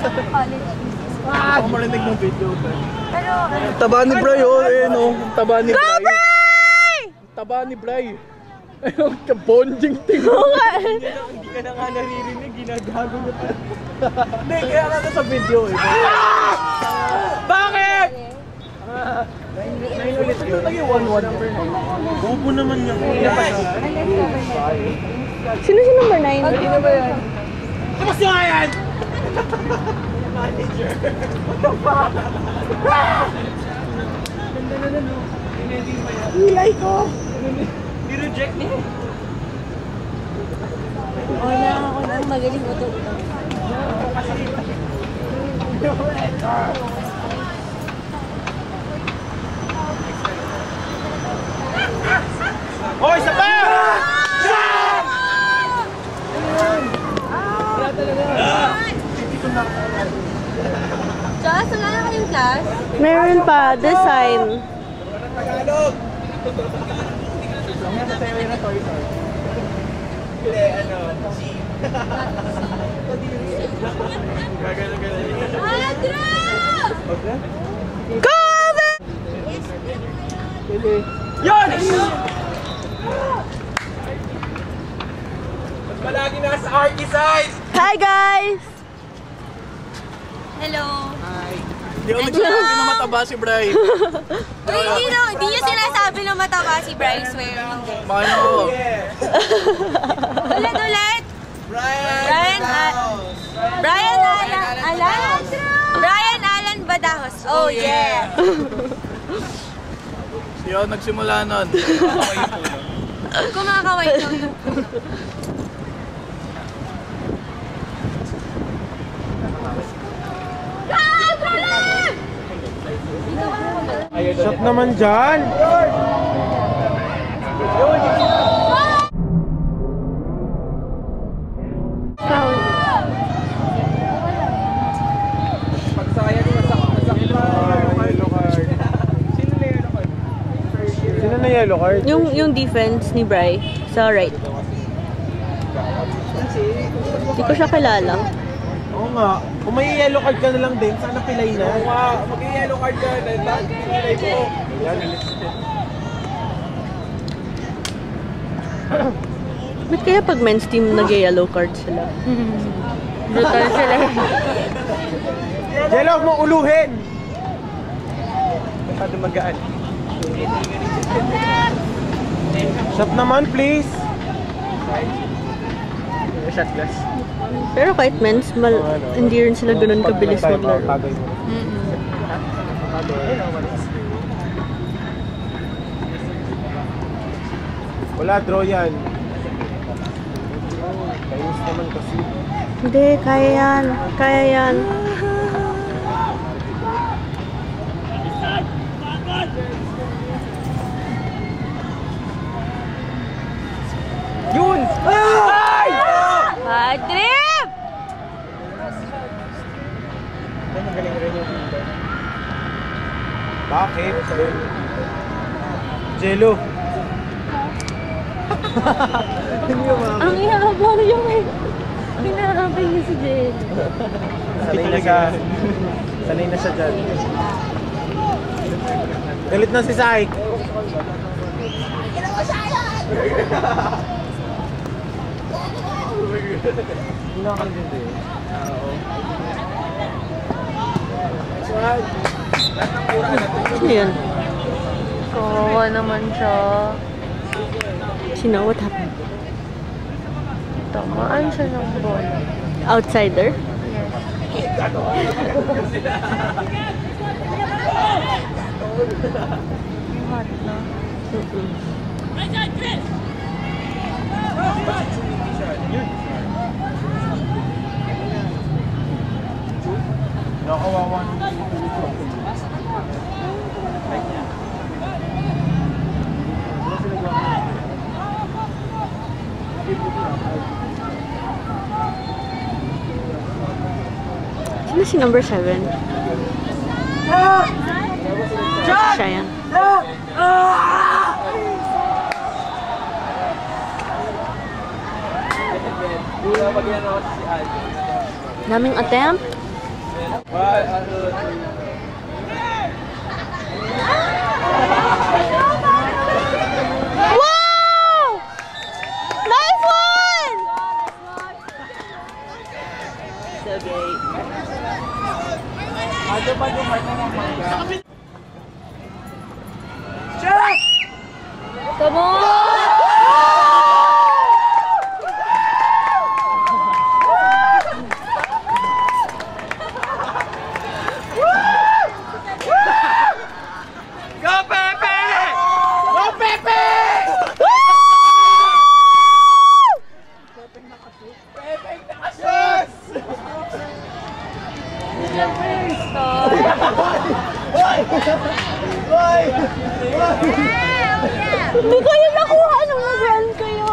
Ako marinig ng video. Pero, Taba ni Bray, oh. Ayun, oh. Taba ni Bray. Go, Bray! Taba ni Bray. Ayun, kabonding tingin. Hindi ka na nga naririnig. Ginagago mo pa. Hindi, kaya ka sa video, eh. Bakit? 9 ulit. Ito naging 1-1. Bobo naman yung Sino si number 9? Sino ba yan? Tapos nga yan! Manager! What the fuck? Hilay ko! I-reject niya. Wala ako lang magaling mo ito. Hoy, isa pa! Diyos, wala na kayong class? Meron pa, design. Tagalog! Hindi, ano, C. Go! Yun! Mas palagi nasa Arky side! Hi guys! Hello! Hindi ako nagsasabi na mataba si Bray. Hindi nyo sinasabi na mataba si Bryce. Swear, hindi. Mano? Ulit! Brian Alan Badajos. Oh yeah! Hindi ako nagsimula nun. Kumakaway ko. Shot naman dyan! Sino na yellow card? Yung defense ni Bray sa right. Hindi ko siya kilala. Oo nga. Kung may yellow card ka na lang din, sana pilay na. Oo nga. Mag-yellow card ka na. Pilay mo. Yan. Ba't kaya pag men's team nag-yellow card sila? Brutal sila. Yellow mo uluhin! Masyado magaan. Shot naman, please! Shot glass. Pero kahit men's, hindi rin sila ganun kabilis maglaro. Wala, draw yan. Kayos naman kasi. Hindi, kaya yan. Kaya yan. Yun! Ay! Bad trip! Magaling rin yung dito. Bakit? Jello. Ang ihabang yung hinahabang niya si Jen. Sanay na siya dyan. Galit na si Saik. Nakakalimutan din. Sino yun? Kawawa naman siya. Sino? What happened? Tamaan siya ng ball. Outsider? Yes. Hot na. Nakawawa. Sino si number 7? Siya yan. Daming attempt. Wow! Nice one! So great. Come on! Go Pepe! Go Pepe! Pepe nakashoot! Hindi kayo nakuha nung nag-run kayo.